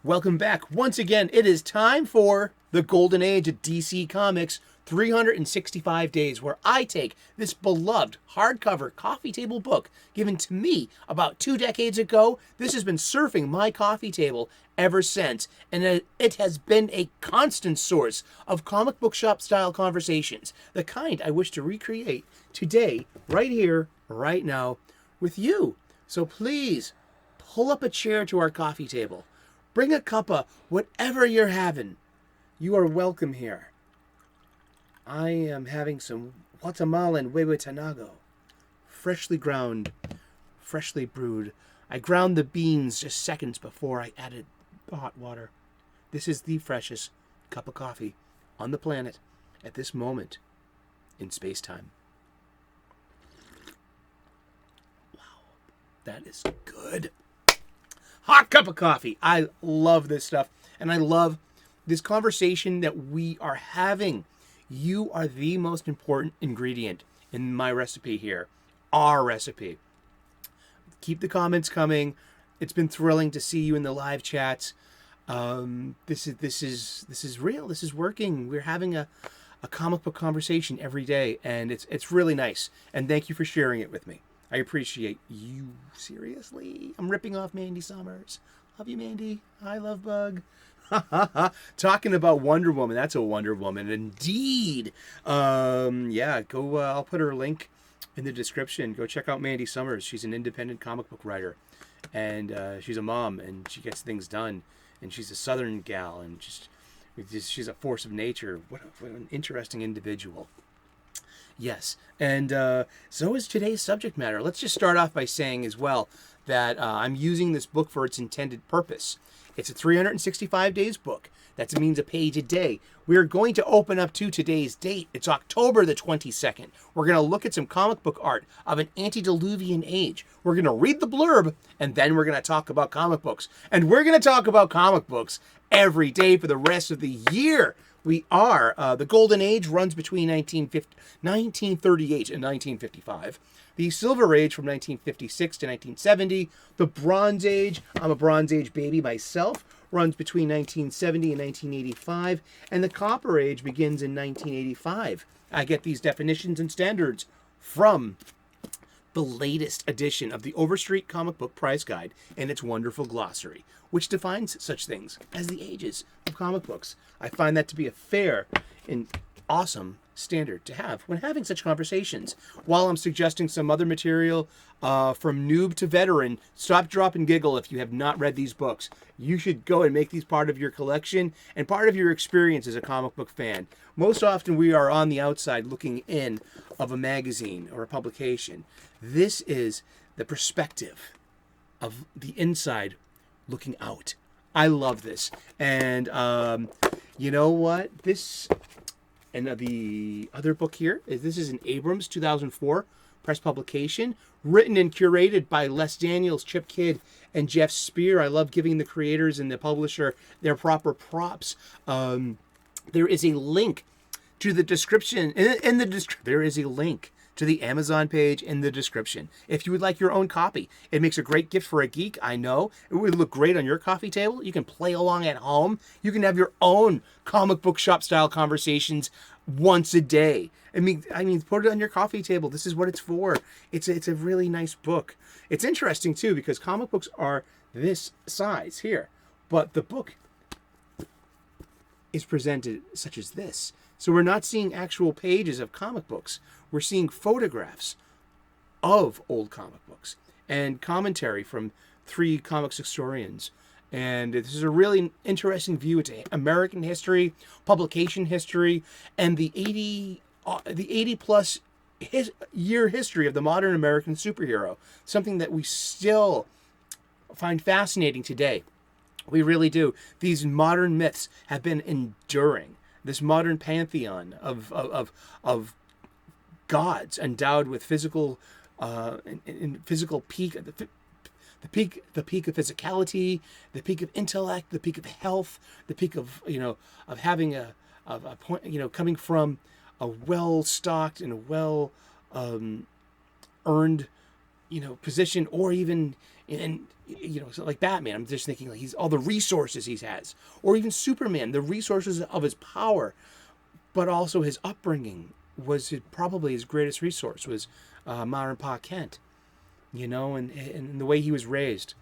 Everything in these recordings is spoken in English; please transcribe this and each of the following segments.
Welcome back. Once again, it is time for the Golden Age of DC Comics 365 Days, where I take this beloved hardcover coffee table book given to me about 2 decades ago. This has been surfing my coffee table ever since, and it has been a constant source of comic book shop style conversations, the kind I wish to recreate today, right here, right now, with you. So please, pull up a chair to our coffee table. Bring a cup of whatever you're having. You are welcome here. I am having some Guatemalan Huehuetanago. Freshly ground, freshly brewed. I ground the beans just seconds before I added the hot water. This is the freshest cup of coffee on the planet at this moment in space-time. Wow, that is good. Hot cup of coffee. I love this stuff. And I love this conversation that we are having. You are the most important ingredient in my recipe here. Our recipe. Keep the comments coming. It's been thrilling to see you in the live chats. This is real. This is working. We're having a comic book conversation every day, and it's really nice. And thank you for sharing it with me. I appreciate you. Seriously? I'm ripping off Mandy Summers. Love you, Mandy. Hi, Love Bug. Talking about Wonder Woman. That's a Wonder Woman. Indeed. Yeah, go. I'll put her link in the description. Go check out Mandy Summers. She's an independent comic book writer. And she's a mom, and she gets things done. And she's a Southern gal, and just she's a force of nature. What an interesting individual. Yes, and so is today's subject matter. Let's just start off by saying as well that I'm using this book for its intended purpose. It's a 365 days book. That means a page a day. We're going to open up to today's date. It's October the 22nd. We're going to look at some comic book art of an antediluvian age. We're going to read the blurb, and then we're going to talk about comic books. And we're going to talk about comic books every day for the rest of the year. We are. The Golden Age runs between 1938 and 1955. The Silver Age from 1956 to 1970. The Bronze Age, I'm a Bronze Age baby myself, runs between 1970 and 1985. And the Copper Age begins in 1985. I get these definitions and standards from the latest edition of the Overstreet Comic Book Price Guide and its wonderful glossary, which defines such things as the ages of comic books. I find that to be a fair and awesome standard to have when having such conversations. While I'm suggesting some other material from noob to veteran, stop, drop, and giggle if you have not read these books. You should go and make these part of your collection and part of your experience as a comic book fan. Most often we are on the outside looking in of a magazine or a publication. This is the perspective of the inside looking out. I love this. And you know what? This and the other book here this is an Abrams 2004 press publication, written and curated by Les Daniels, Chip Kidd, and Geoff Spear. I love giving the creators and the publisher their proper props. There is a link to the description there is a link to the Amazon page in the description. If you would like your own copy, it makes a great gift for a geek, I know. It would look great on your coffee table. You can play along at home. You can have your own comic book shop style conversations once a day. I mean, put it on your coffee table. This is what it's for. It's a really nice book. It's interesting too because comic books are this size here, but the book is presented such as this. So we're not seeing actual pages of comic books. We're seeing photographs of old comic books and commentary from 3 comics historians. And this is a really interesting view into American history, publication history, and the 80 plus year history of the modern American superhero. Something that we still find fascinating today. We really do. These modern myths have been enduring. This modern pantheon of gods endowed with physical physical peak, the peak of physicality, the peak of intellect, the peak of health, the peak of of having a point, coming from a well stocked and a well earned position, or even so like Batman. I'm just thinking like he's all the resources he has, or even Superman, the resources of his power, but also his upbringing was probably his greatest resource was Ma and Pa Kent, and the way he was raised.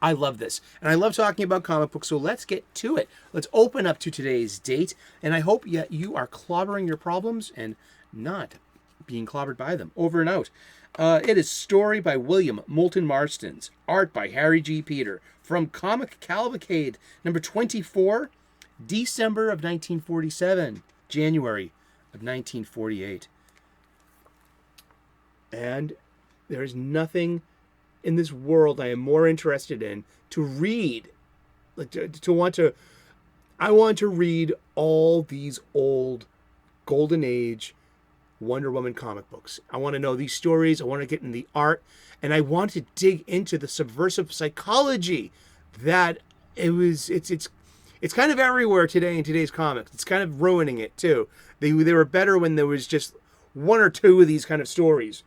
I love this. And I love talking about comic books, so let's get to it. Let's open up to today's date, and I hope you are clobbering your problems and not being clobbered by them. Over and out. It is story by William Moulton Marston, art by Harry G. Peter, from Comic Cavalcade, number 24, December of 1947, January of 1948. And there is nothing in this world I am more interested in to read, I want to read all these old Golden Age Wonder Woman comic books. I want to know these stories, I want to get in the art, and I want to dig into the subversive psychology that it's kind of everywhere today in today's comics. It's kind of ruining it too. They were better when there was just one or two of these kind of stories.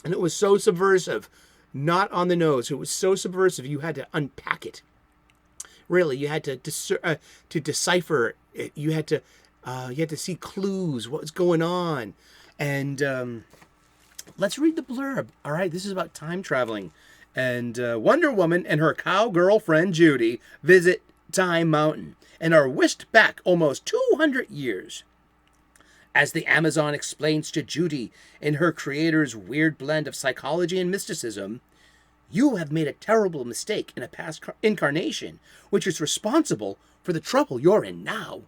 And it was so subversive. Not on the nose. It was so subversive. You had to unpack it. Really, you had to decipher it. You had to see clues. What was going on? And let's read the blurb. All right, this is about time traveling, and Wonder Woman and her cowgirl friend Judy visit Time Mountain and are whisked back almost 200 years. As the Amazon explains to Judy in her creator's weird blend of psychology and mysticism, you have made a terrible mistake in a past incarnation, which is responsible for the trouble you're in now.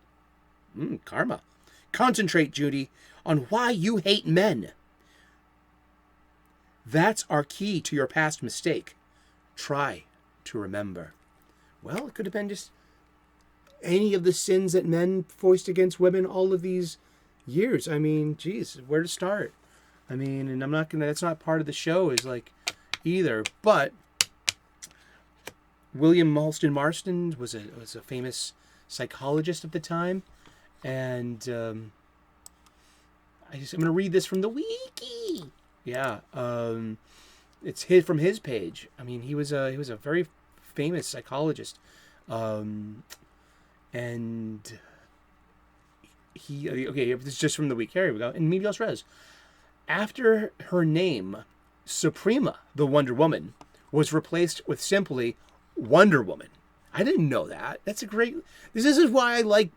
Karma. Concentrate, Judy, on why you hate men. That's our key to your past mistake. Try to remember. Well, it could have been just any of the sins that men foist against women all of these years. I mean, geez, where to start? I mean, and I'm not gonna. That's not part of the show. Is like either. But William Moulton Marston was a famous psychologist of the time, and I'm gonna read this from the wiki. Yeah, it's from his page. I mean, he was a very famous psychologist, and this is just from the week. Here we go. In medias res. After her name, Suprema, the Wonder Woman, was replaced with simply Wonder Woman. I didn't know that. This is why I like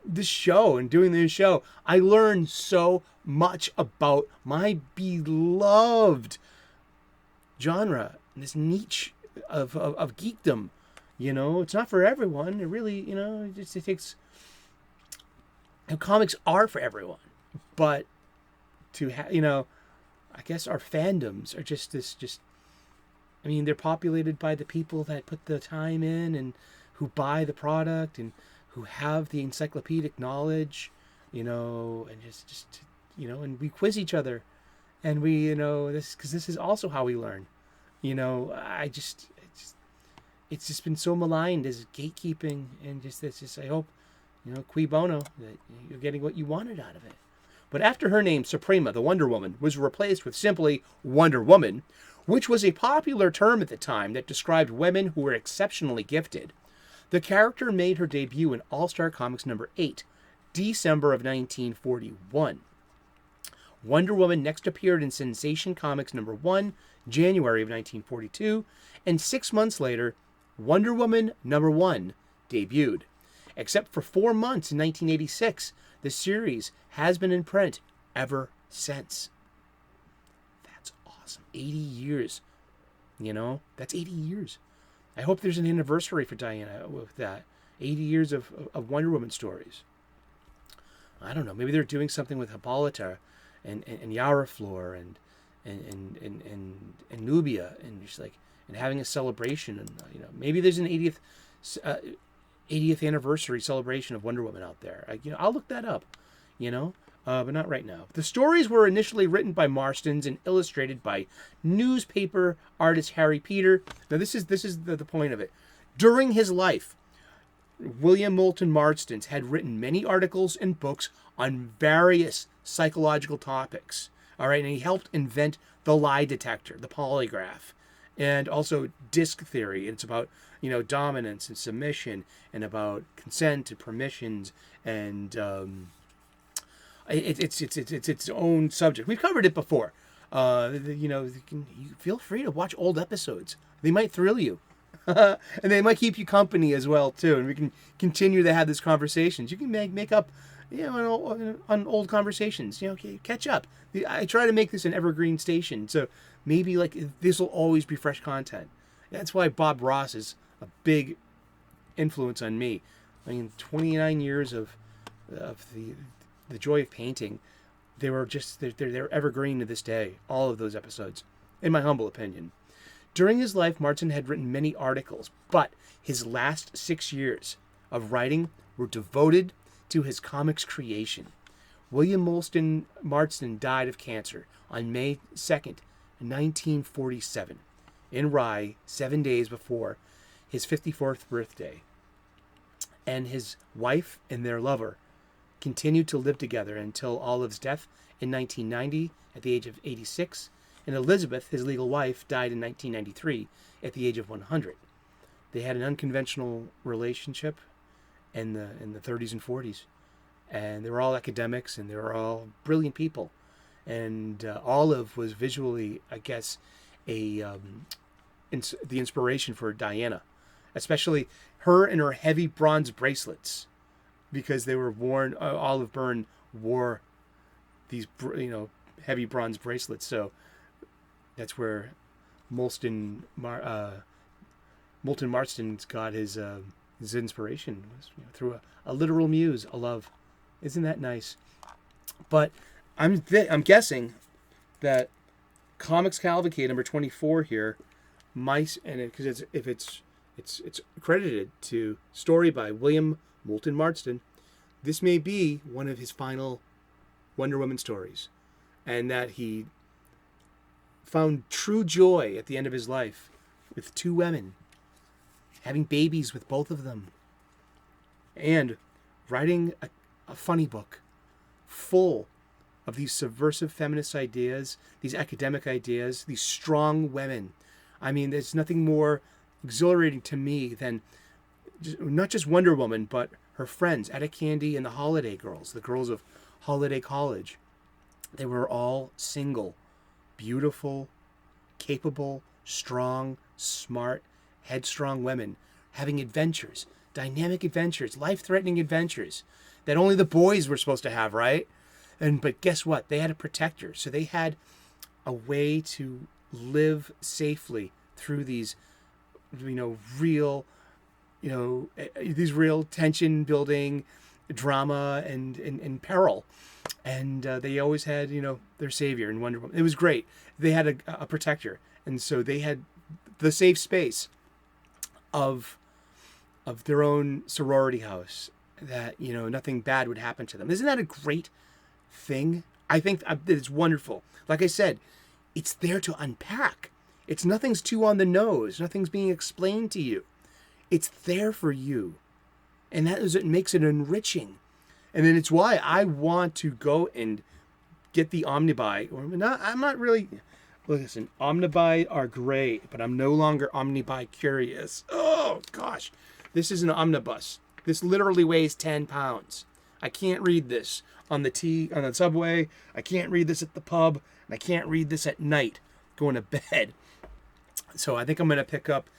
this show and doing this show. I learned so much about my beloved genre, this niche of geekdom. It's not for everyone. It really, it takes. And comics are for everyone, but to have, I guess our fandoms are just they're populated by the people that put the time in and who buy the product and who have the encyclopedic knowledge, and and we quiz each other, and we, because this is also how we learn, it's just been so maligned as gatekeeping, and I hope, cui bono, that you're getting what you wanted out of it. But after her name, Suprema, the Wonder Woman, was replaced with simply Wonder Woman, which was a popular term at the time that described women who were exceptionally gifted, the character made her debut in All-Star Comics number 8, December of 1941. Wonder Woman next appeared in Sensation Comics number 1, January of 1942, and 6 months later, Wonder Woman number 1 debuted. Except for 4 months in 1986, the series has been in print ever since. That's awesome. 80 years. That's 80 years. I hope there's an anniversary for Diana with that. 80 years of Wonder Woman stories. I don't know. Maybe they're doing something with Hippolyta and Yaraflor and Nubia and just and having a celebration, and maybe there's an 80th anniversary celebration of Wonder Woman out there. I'll look that up, but not right now. The stories were initially written by Marstons and illustrated by newspaper artist Harry Peter. Now this is the point of it. During his life, William Moulton Marston had written many articles and books on various psychological topics. All right, and he helped invent the lie detector, the polygraph, and also disc theory. It's about, dominance and submission, and about consent and permissions, and it's its own subject. We've covered it before. You feel free to watch old episodes. They might thrill you. And they might keep you company as well, too. And we can continue to have these conversations. You can make up, on old conversations. Catch up. I try to make this an evergreen station. So maybe this will always be fresh content. That's why Bob Ross is a big influence on me. 29 years of the joy of painting. They're evergreen to this day. All of those episodes, in my humble opinion. During his life, Marston had written many articles, but his last 6 years of writing were devoted to his comics creation. William Moulton Marston died of cancer on May 2nd, 1947, in Rye, 7 days before his 54th birthday. And his wife and their lover continued to live together until Olive's death in 1990 at the age of 86, and Elizabeth, his legal wife, died in 1993 at the age of 100. They had an unconventional relationship in the 30s and 40s, and they were all academics, and they were all brilliant people. And Olive was visually, I guess, the inspiration for Diana, especially her and her heavy bronze bracelets, because they were worn. Olive Byrne wore these, heavy bronze bracelets. So that's where Moulton Marston's got his inspiration, through a literal muse, a love. Isn't that nice? But I'm guessing that Comics Cavalcade number 24 here might, and because it's credited to story by William Moulton Marston, this may be one of his final Wonder Woman stories, and that he found true joy at the end of his life with two women, having babies with both of them, and writing a funny book full of these subversive feminist ideas, these academic ideas, these strong women. There's nothing more exhilarating to me than not just Wonder Woman, but her friends, Etta Candy and the Holiday Girls, the girls of Holiday College. They were all single, beautiful, capable, strong, smart, headstrong women having adventures, dynamic adventures, life-threatening adventures that only the boys were supposed to have, right? But guess what? They had a protector. So they had a way to live safely through these, real tension-building drama and peril. And they always had, their savior in Wonder Woman. It was great. They had a protector. And so they had the safe space of their own sorority house, that, nothing bad would happen to them. Isn't that a great thing? I think that it's wonderful. Like I said, it's there to unpack. Nothing's too on the nose. Nothing's being explained to you. It's there for you. And that is what makes it enriching. And then it's why I want to go and get the Omnibuy. I'm not really... Listen, Omnibuy are great, but I'm no longer Omnibuy curious. Oh, gosh. This is an omnibus. This literally weighs 10 pounds. I can't read this on the subway. I can't read this at the pub. And I can't read this at night going to bed. So I think I'm going to pick up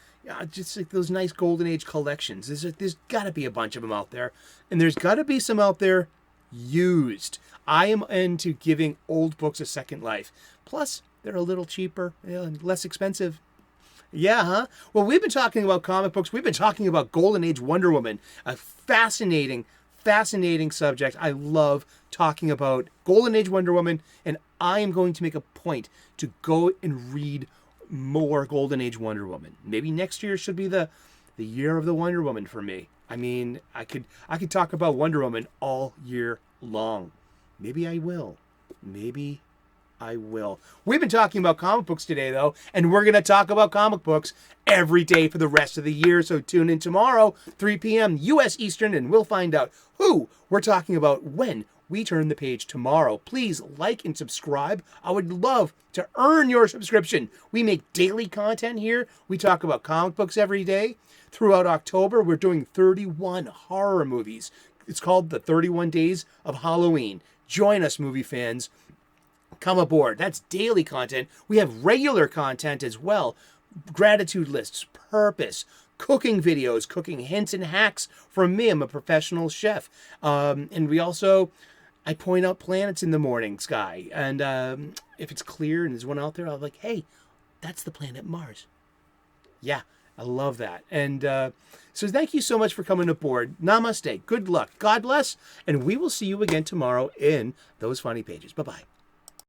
just like those nice Golden Age collections. There's got to be a bunch of them out there. And there's got to be some out there used. I am into giving old books a second life. Plus, they're a little cheaper, and less expensive. Yeah, huh? Well, we've been talking about comic books. We've been talking about Golden Age Wonder Woman, a fascinating subject. I love talking about Golden Age Wonder Woman, and I am going to make a point to go and read more Golden Age Wonder Woman. Maybe next year should be the year of the Wonder Woman for me. I could talk about Wonder Woman all year long. Maybe I will. Maybe I will. We've been talking about comic books today, though, and we're going to talk about comic books every day for the rest of the year. So tune in tomorrow, 3 p.m. U.S. Eastern, and we'll find out who we're talking about when we turn the page tomorrow. Please like and subscribe. I would love to earn your subscription. We make daily content here. We talk about comic books every day. Throughout October, we're doing 31 horror movies. It's called the 31 Days of Halloween. Join us, movie fans. Come aboard. That's daily content. We have regular content as well. Gratitude lists, purpose, cooking videos, cooking hints and hacks from me. I'm a professional chef. And we also, I point out planets in the morning sky. And if it's clear and there's one out there, I'll be like, hey, that's the planet Mars. Yeah, I love that. And so thank you so much for coming aboard. Namaste. Good luck. God bless. And we will see you again tomorrow in those funny pages. Bye-bye.